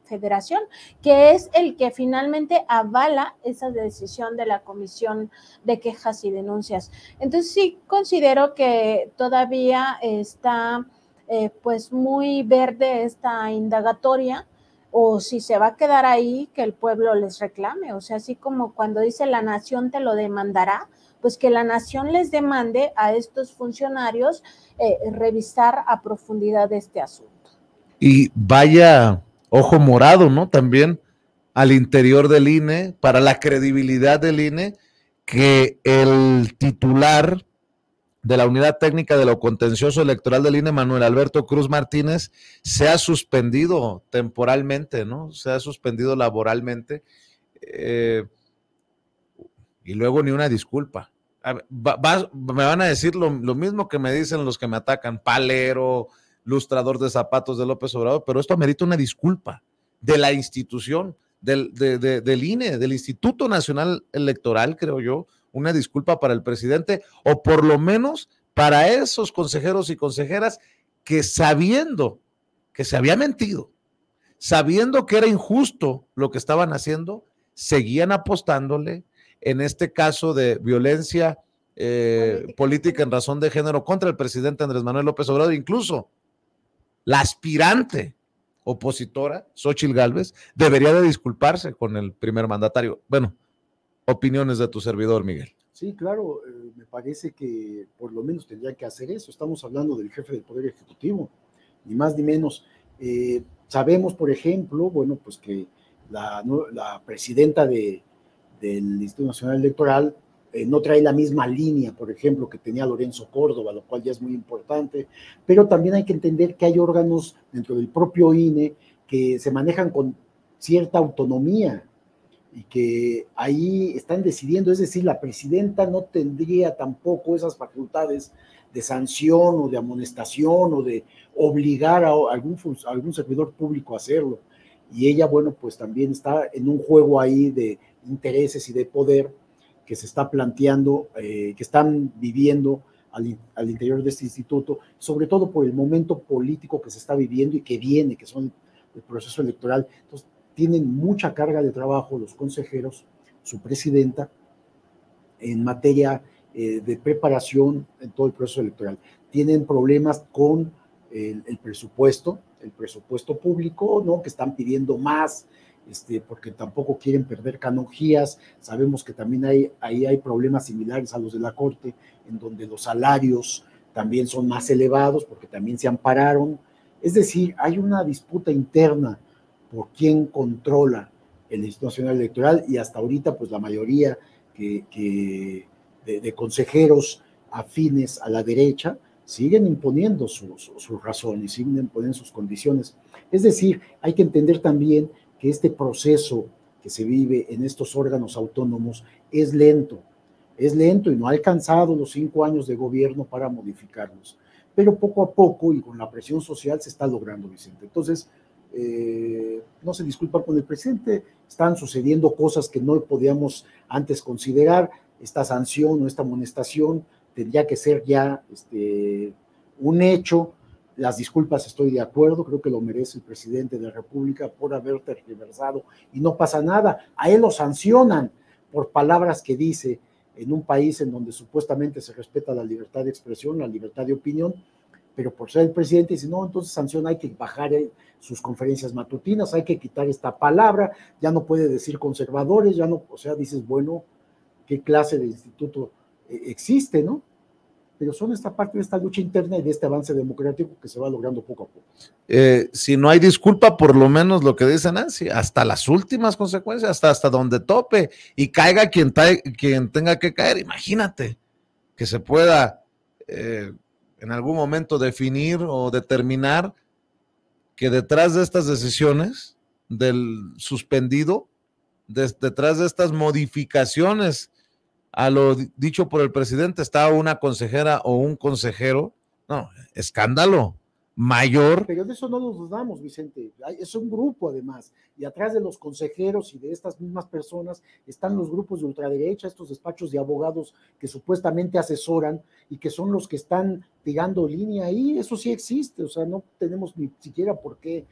Federación, que es el que finalmente avala esa decisión de la Comisión de Quejas y Denuncias. Entonces sí considero que todavía está pues muy verde esta indagatoria, o si se va a quedar ahí, que el pueblo les reclame, o sea, así como cuando dice la nación te lo demandará, pues que la nación les demande a estos funcionarios revisar a profundidad este asunto. Y vaya ojo morado, ¿no? También al interior del INE, para la credibilidad del INE, que el titular de la Unidad Técnica de lo Contencioso Electoral del INE, Manuel Alberto Cruz Martínez, se ha suspendido temporalmente, ¿no? Se ha suspendido laboralmente, y luego ni una disculpa. Me van a decir lo mismo que me dicen los que me atacan, palero, lustrador de zapatos de López Obrador, pero esto amerita una disculpa de la institución, del INE, del Instituto Nacional Electoral, creo yo, una disculpa para el presidente, o por lo menos para esos consejeros y consejeras que, sabiendo que se había mentido, sabiendo que era injusto lo que estaban haciendo, seguían apostándole, en este caso de violencia política en razón de género contra el presidente Andrés Manuel López Obrador. Incluso la aspirante opositora, Xóchitl Gálvez, debería de disculparse con el primer mandatario. Bueno, opiniones de tu servidor, Miguel. Sí, claro, me parece que por lo menos tendría que hacer eso. Estamos hablando del jefe del Poder Ejecutivo, ni más ni menos. Sabemos, por ejemplo, bueno, pues que la presidenta del Instituto Nacional Electoral no trae la misma línea, por ejemplo, que tenía Lorenzo Córdoba, lo cual ya es muy importante, pero también hay que entender que hay órganos dentro del propio INE que se manejan con cierta autonomía y que ahí están decidiendo, es decir, la presidenta no tendría tampoco esas facultades de sanción o de amonestación o de obligar a algún servidor público a hacerlo. Y ella, bueno, pues también está en un juego ahí de intereses y de poder que se está planteando, que están viviendo al interior de este instituto, sobre todo por el momento político que se está viviendo y que viene, que son el proceso electoral. Entonces, tienen mucha carga de trabajo los consejeros, su presidenta, en materia de preparación en todo el proceso electoral. Tienen problemas con el presupuesto público, ¿no? Que están pidiendo más, porque tampoco quieren perder canonjías. Sabemos que también ahí hay problemas similares a los de la Corte, en donde los salarios también son más elevados, porque también se ampararon. Es decir, hay una disputa interna por quién controla el Instituto Nacional Electoral, y hasta ahorita pues la mayoría de consejeros afines a la derecha siguen imponiendo sus razones, siguen imponiendo sus condiciones. Es decir, hay que entender también que este proceso que se vive en estos órganos autónomos es lento y no ha alcanzado los 5 años de gobierno para modificarlos, pero poco a poco y con la presión social se está logrando, Vicente. Entonces, no se disculpa con el presidente, están sucediendo cosas que no podíamos antes considerar. Esta sanción o esta amonestación tendría que ser ya un hecho. Las disculpas, estoy de acuerdo, creo que lo merece el presidente de la República por haber tergiversado y no pasa nada. A él lo sancionan por palabras que dice en un país en donde supuestamente se respeta la libertad de expresión, la libertad de opinión, pero por ser el presidente dice, no, entonces sanción, hay que bajar sus conferencias matutinas, hay que quitar esta palabra, ya no puede decir conservadores, ya no, o sea, dices, bueno, ¿qué clase de instituto existe, no? Pero son esta parte de esta lucha interna y de este avance democrático que se va logrando poco a poco. Si no hay disculpa, por lo menos lo que dice Nancy, hasta las últimas consecuencias, hasta donde tope, y caiga quien tenga que caer. Imagínate que se pueda en algún momento definir o determinar que detrás de estas decisiones del suspendido, detrás de estas modificaciones a lo dicho por el presidente, está una consejera o un consejero. No, escándalo mayor. Pero de eso no nos dudamos, Vicente. Es un grupo, además, y atrás de los consejeros y de estas mismas personas están los grupos de ultraderecha, estos despachos de abogados que supuestamente asesoran y que son los que están tirando línea ahí. Eso sí existe, o sea, no tenemos ni siquiera por qué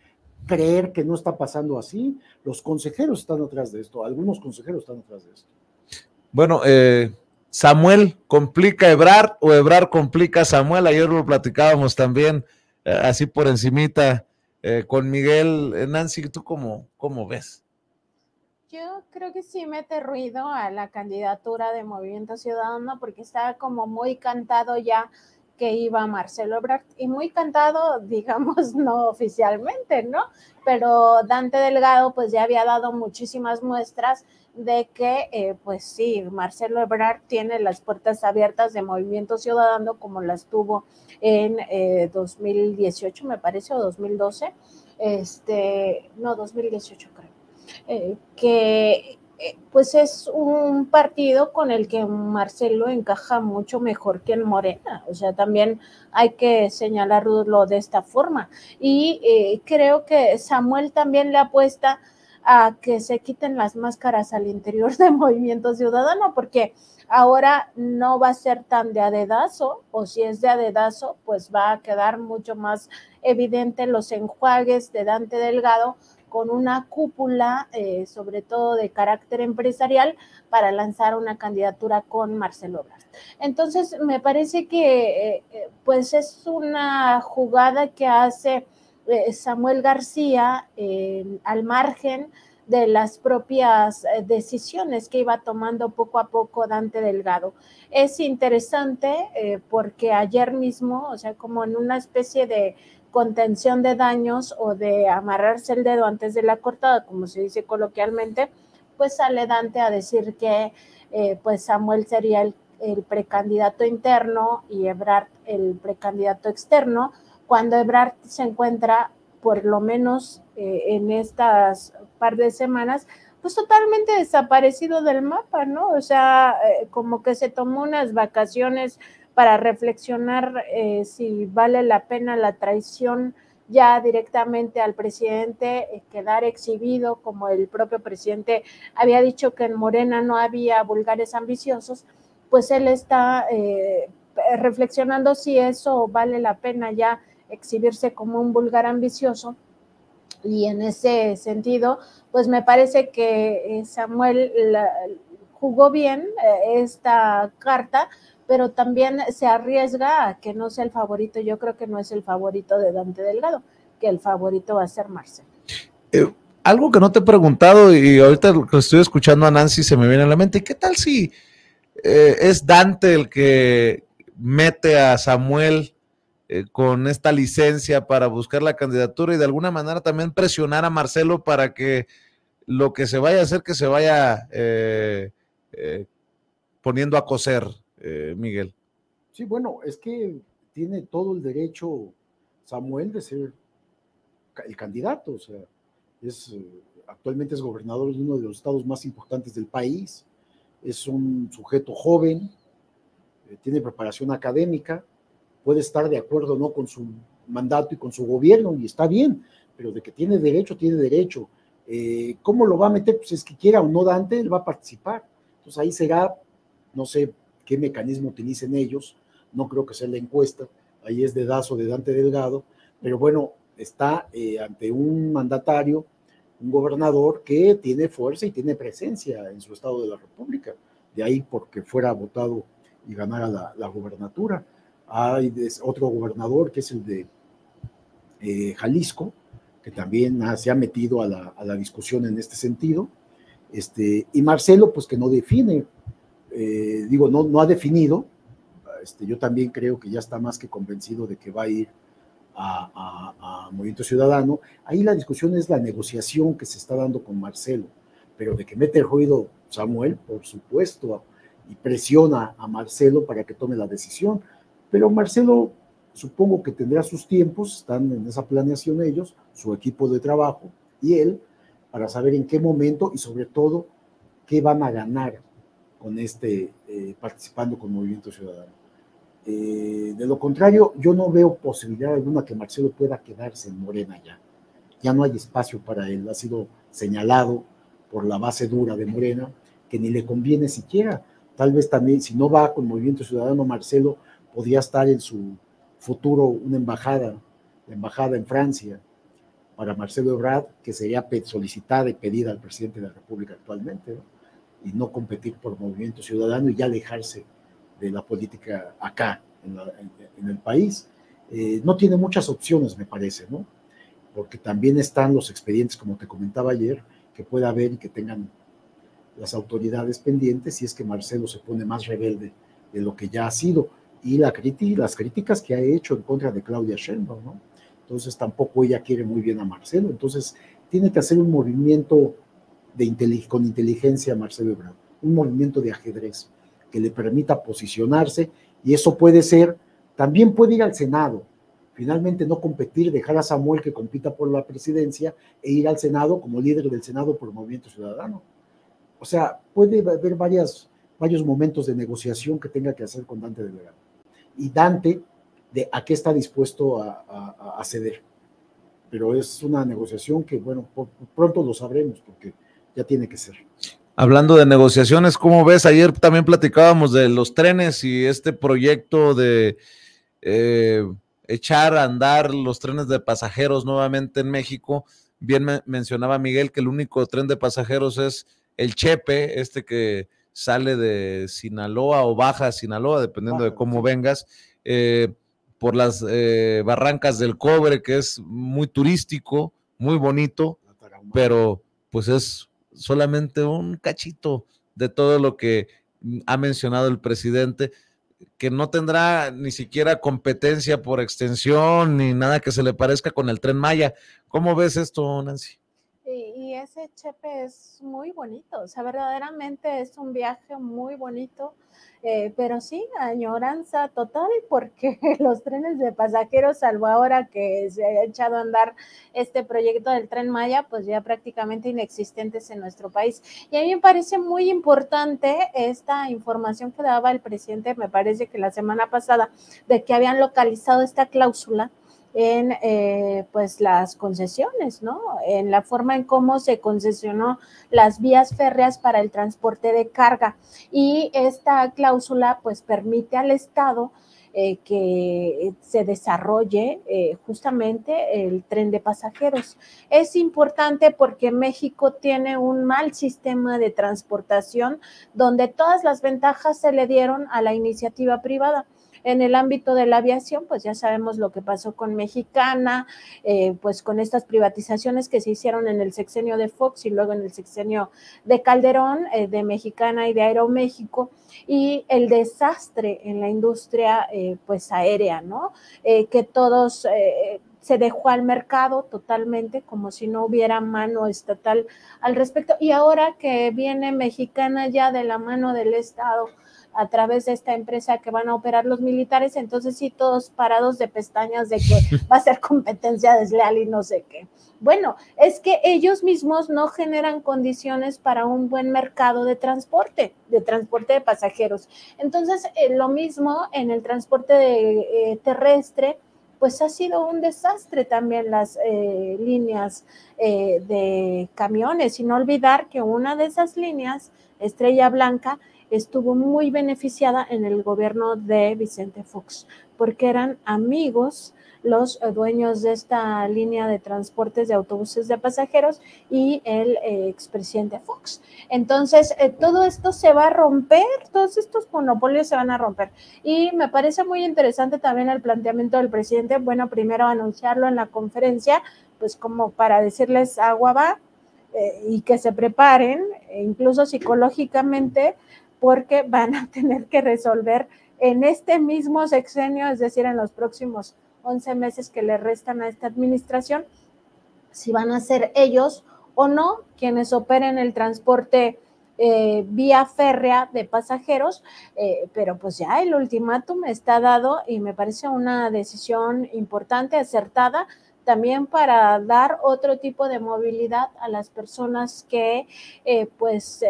creer que no está pasando así. Los consejeros están atrás de esto, algunos consejeros están atrás de esto. Bueno, Samuel complica a Ebrard o Ebrard complica a Samuel. Ayer lo platicábamos también, así por encimita, con Miguel. Nancy, ¿tú cómo ves? Yo creo que sí mete ruido a la candidatura de Movimiento Ciudadano porque está como muy cantado ya que iba Marcelo Ebrard, y muy cantado, digamos, no oficialmente, ¿no? Pero Dante Delgado pues ya había dado muchísimas muestras de que, pues sí, Marcelo Ebrard tiene las puertas abiertas de Movimiento Ciudadano como las tuvo en 2018, me parece, o 2012, no, 2018 creo, que pues es un partido con el que Marcelo encaja mucho mejor que en Morena, o sea, también hay que señalarlo de esta forma, y creo que Samuel también le apuesta a que se quiten las máscaras al interior de Movimiento Ciudadano, porque ahora no va a ser tan de a dedazo, o si es de a dedazo, pues va a quedar mucho más evidente los enjuagues de Dante Delgado con una cúpula, sobre todo de carácter empresarial, para lanzar una candidatura con Marcelo Ebrard. Entonces, me parece que pues es una jugada que hace Samuel García al margen de las propias decisiones que iba tomando poco a poco Dante Delgado. Es interesante porque ayer mismo, o sea, como en una especie de contención de daños o de amarrarse el dedo antes de la cortada, como se dice coloquialmente, pues sale Dante a decir que pues Samuel sería el precandidato interno y Ebrard el precandidato externo, cuando Ebrard se encuentra, por lo menos en estas par de semanas, pues totalmente desaparecido del mapa, ¿no? O sea, como que se tomó unas vacaciones para reflexionar si vale la pena la traición ya directamente al presidente, quedar exhibido, como el propio presidente había dicho que en Morena no había vulgares ambiciosos, pues él está reflexionando si eso vale la pena ya exhibirse como un vulgar ambicioso, y en ese sentido, pues me parece que Samuel jugó bien esta carta, pero también se arriesga a que no sea el favorito. Yo creo que no es el favorito de Dante Delgado, que el favorito va a ser Marcelo. Algo que no te he preguntado y ahorita que estoy escuchando a Nancy se me viene a la mente, ¿qué tal si es Dante el que mete a Samuel con esta licencia para buscar la candidatura y de alguna manera también presionar a Marcelo para que lo que se vaya a hacer, que se vaya poniendo a coser, Miguel? Sí, bueno, es que tiene todo el derecho Samuel de ser el candidato, o sea, actualmente es gobernador de uno de los estados más importantes del país, es un sujeto joven, tiene preparación académica, puede estar de acuerdo o no con su mandato y con su gobierno, y está bien, pero de que tiene derecho, tiene derecho. ¿Cómo lo va a meter? Pues es que quiera o no Dante, él va a participar. Entonces ahí será, no sé qué mecanismo utilicen ellos, no creo que sea la encuesta, ahí es dedazo de Dante Delgado, pero bueno, está ante un mandatario, un gobernador que tiene fuerza y tiene presencia en su estado de la República, de ahí porque fuera votado y ganara la gubernatura. Hay otro gobernador que es el de Jalisco, que también se ha metido a la discusión en este sentido, y Marcelo, pues que no define, no ha definido, yo también creo que ya está más que convencido de que va a ir a Movimiento Ciudadano. Ahí la discusión es la negociación que se está dando con Marcelo, pero de que mete el ruido Samuel, por supuesto, y presiona a Marcelo para que tome la decisión, pero Marcelo supongo que tendrá sus tiempos, están en esa planeación ellos, su equipo de trabajo y él, para saber en qué momento y sobre todo qué van a ganar con participando con Movimiento Ciudadano. De lo contrario, yo no veo posibilidad alguna que Marcelo pueda quedarse en Morena ya. Ya no hay espacio para él, ha sido señalado por la base dura de Morena, que ni le conviene siquiera. Tal vez también, si no va con Movimiento Ciudadano, Marcelo podría estar en su futuro una embajada, la embajada en Francia, para Marcelo Ebrard, que sería solicitada y pedida al presidente de la República actualmente, ¿no? Y no competir por Movimiento Ciudadano y ya alejarse de la política acá, en el país. No tiene muchas opciones, me parece, ¿no? Porque también están los expedientes, como te comentaba ayer, que pueda haber y que tengan las autoridades pendientes si es que Marcelo se pone más rebelde de lo que ya ha sido. y las críticas que ha hecho en contra de Claudia Sheinbaum, ¿no? Entonces tampoco ella quiere muy bien a Marcelo, entonces tiene que hacer un movimiento con inteligencia a Marcelo Ebrard, un movimiento de ajedrez que le permita posicionarse, y eso puede ser, también puede ir al Senado, finalmente no competir, dejar a Samuel que compita por la presidencia e ir al Senado como líder del Senado por Movimiento Ciudadano. O sea, puede haber varios momentos de negociación que tenga que hacer con Dante Delgado. Y Dante, a qué está dispuesto a ceder. Pero es una negociación que, bueno, pronto lo sabremos, porque ya tiene que ser. Hablando de negociaciones, ¿cómo ves? Ayer también platicábamos de los trenes y este proyecto de echar a andar los trenes de pasajeros nuevamente en México. Bien mencionaba Miguel que el único tren de pasajeros es el Chepe, este que sale de Sinaloa o baja a Sinaloa, dependiendo de cómo vengas, por las barrancas del Cobre, que es muy turístico, muy bonito, pero pues es solamente un cachito de todo lo que ha mencionado el presidente, que no tendrá ni siquiera competencia por extensión ni nada que se le parezca con el Tren Maya. ¿Cómo ves esto, Nancy? Y ese Chepe es muy bonito, o sea, verdaderamente es un viaje muy bonito, pero sí, añoranza total, porque los trenes de pasajeros, salvo ahora que se ha echado a andar este proyecto del Tren Maya, pues ya prácticamente inexistentes en nuestro país. Y a mí me parece muy importante esta información que daba el presidente, me parece que la semana pasada, de que habían localizado esta cláusula en pues las concesiones, ¿no? En la forma en cómo se concesionó las vías férreas para el transporte de carga, y esta cláusula pues permite al Estado que se desarrolle justamente el tren de pasajeros. Es importante porque México tiene un mal sistema de transportación donde todas las ventajas se le dieron a la iniciativa privada. En el ámbito de la aviación, pues ya sabemos lo que pasó con Mexicana, pues con estas privatizaciones que se hicieron en el sexenio de Fox y luego en el sexenio de Calderón, de Mexicana y de Aeroméxico, y el desastre en la industria pues aérea, ¿no? Que todos se dejó al mercado totalmente, como si no hubiera mano estatal al respecto. Y ahora que viene Mexicana ya de la mano del Estado, a través de esta empresa que van a operar los militares, entonces sí, todos parados de pestañas de que va a ser competencia desleal y no sé qué. Bueno, es que ellos mismos no generan condiciones para un buen mercado de transporte de pasajeros. Entonces, lo mismo en el transporte terrestre, pues ha sido un desastre también las líneas de camiones, y no olvidar que una de esas líneas, Estrella Blanca, estuvo muy beneficiada en el gobierno de Vicente Fox, porque eran amigos los dueños de esta línea de transportes de autobuses de pasajeros y el expresidente Fox. Entonces, todo esto se va a romper, todos estos monopolios se van a romper. Y me parece muy interesante también el planteamiento del presidente, bueno, primero anunciarlo en la conferencia, pues como para decirles agua va, y que se preparen, incluso psicológicamente, porque van a tener que resolver en este mismo sexenio, es decir, en los próximos 11 meses que le restan a esta administración, si van a ser ellos o no quienes operen el transporte vía férrea de pasajeros, pero pues ya el ultimátum está dado y me parece una decisión importante, acertada, también para dar otro tipo de movilidad a las personas que pues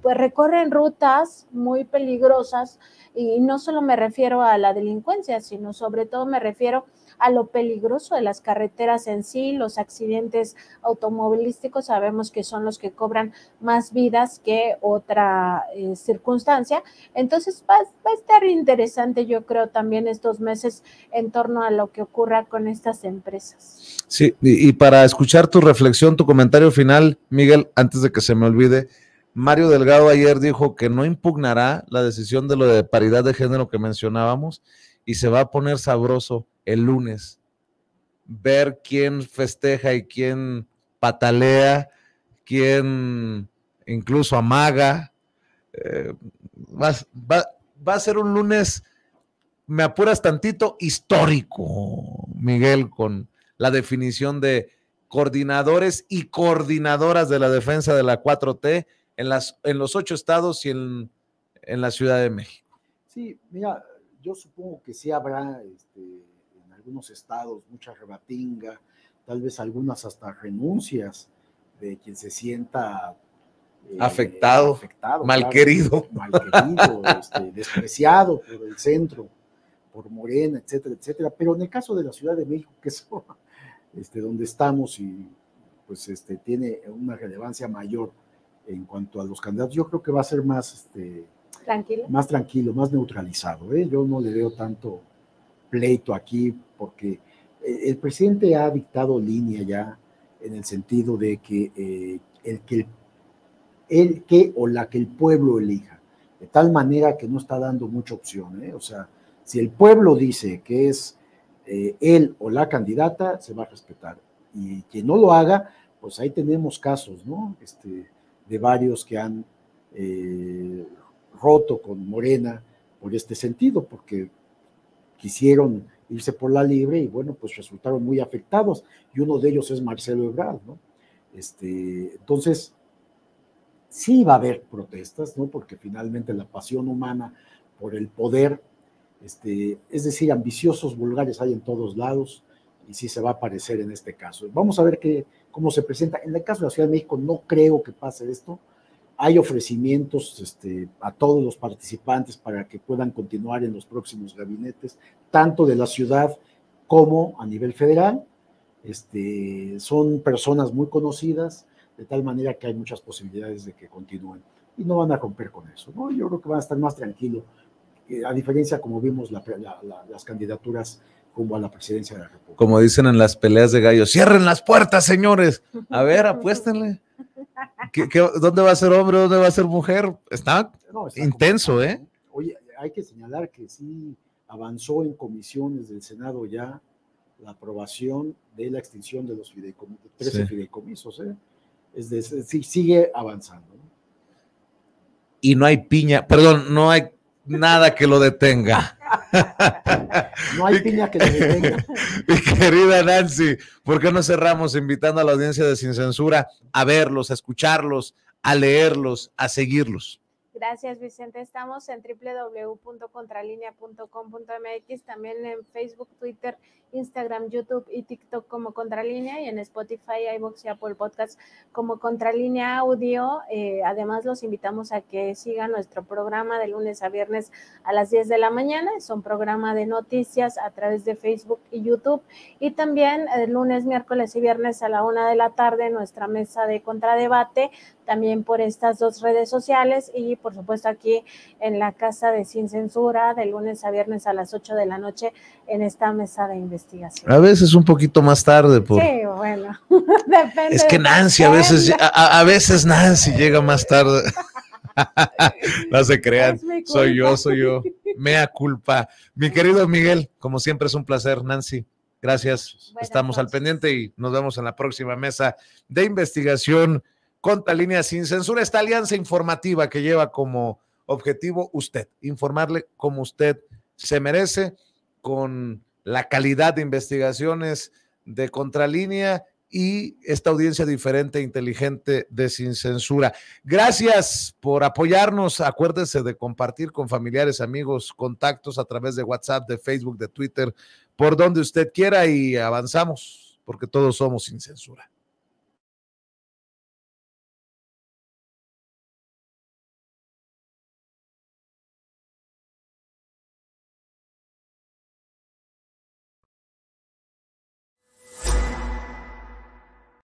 recorren rutas muy peligrosas, y no solo me refiero a la delincuencia, sino sobre todo me refiero a lo peligroso de las carreteras en sí. Los accidentes automovilísticos sabemos que son los que cobran más vidas que otra circunstancia. Entonces va a estar interesante, yo creo, también estos meses en torno a lo que ocurra con estas empresas. Sí, y para escuchar tu reflexión, tu comentario final, Miguel, antes de que se me olvide, Mario Delgado ayer dijo que no impugnará la decisión de lo de paridad de género que mencionábamos, y se va a poner sabroso el lunes ver quién festeja y quién patalea, quién incluso amaga. Va a ser un lunes me apuras tantito, histórico, Miguel, con la definición de coordinadores y coordinadoras de la defensa de la 4T en los 8 estados y en la Ciudad de México. Sí, mira, yo supongo que sí habrá en algunos estados mucha rebatinga, tal vez algunas hasta renuncias de quien se sienta afectado, malquerido, despreciado por el centro, por Morena, etcétera, etcétera. Pero en el caso de la Ciudad de México, que es donde estamos y pues tiene una relevancia mayor en cuanto a los candidatos, yo creo que va a ser más tranquilo, más neutralizado. Yo no le veo tanto pleito aquí porque el presidente ha dictado línea ya en el sentido de que el que el pueblo elija, de tal manera que no está dando mucha opción. O sea, si el pueblo dice que es él o la candidata, se va a respetar. Y quien no lo haga, pues ahí tenemos casos, ¿no? De varios que han roto con Morena por este sentido, porque quisieron irse por la libre y bueno, pues resultaron muy afectados. Y uno de ellos es Marcelo Ebrard, ¿no? Entonces, sí va a haber protestas, ¿no? Porque finalmente la pasión humana por el poder, es decir, ambiciosos vulgares hay en todos lados y sí se va a aparecer en este caso. Vamos a ver cómo se presenta. En el caso de la Ciudad de México no creo que pase esto. Hay ofrecimientos a todos los participantes para que puedan continuar en los próximos gabinetes, tanto de la ciudad como a nivel federal. Son personas muy conocidas, de tal manera que hay muchas posibilidades de que continúen. Y no van a romper con eso, ¿no? Yo creo que van a estar más tranquilos, a diferencia como vimos las candidaturas rumbo a la presidencia de la República. Como dicen en las peleas de gallos, cierren las puertas, señores. A ver, apuéstenle. ¿Dónde va a ser hombre? ¿Dónde va a ser mujer? Está intenso, ¿eh? Oye, hay que señalar que sí avanzó en comisiones del Senado ya la aprobación de la extinción de los 13 fideicomisos, ¿eh? Sí, sigue avanzando, ¿no? Y no hay no hay nada que lo detenga. No hay piña que lo detenga. Mi querida Nancy, ¿por qué no cerramos invitando a la audiencia de Sin Censura a verlos, a escucharlos, a leerlos, a seguirlos? Gracias, Vicente. Estamos en www.contralinea.com.mx, también en Facebook, Twitter, Instagram, YouTube y TikTok como Contralínea, y en Spotify, iVoox y Apple Podcast como Contralínea Audio. Además, los invitamos a que sigan nuestro programa de lunes a viernes a las 10 de la mañana. Es un programa de noticias a través de Facebook y YouTube. Y también lunes, miércoles y viernes a la 1 de la tarde, nuestra mesa de contradebate, también por estas dos redes sociales y por supuesto aquí en la Casa de Sin Censura de lunes a viernes a las 8 de la noche en esta mesa de investigación. A veces un poquito más tarde. Sí, bueno, depende. Es que Nancy, a veces Nancy llega más tarde. No se crean, soy yo. Mea culpa. Mi querido Miguel, como siempre es un placer. Nancy, gracias. Estamos al pendiente y nos vemos en la próxima mesa de investigación Contralínea Sin Censura, esta alianza informativa que lleva como objetivo usted, informarle como usted se merece, con la calidad de investigaciones de Contralínea y esta audiencia diferente e inteligente de Sin Censura. Gracias por apoyarnos. Acuérdese de compartir con familiares, amigos, contactos a través de WhatsApp, de Facebook, de Twitter, por donde usted quiera, y avanzamos, porque todos somos Sin Censura.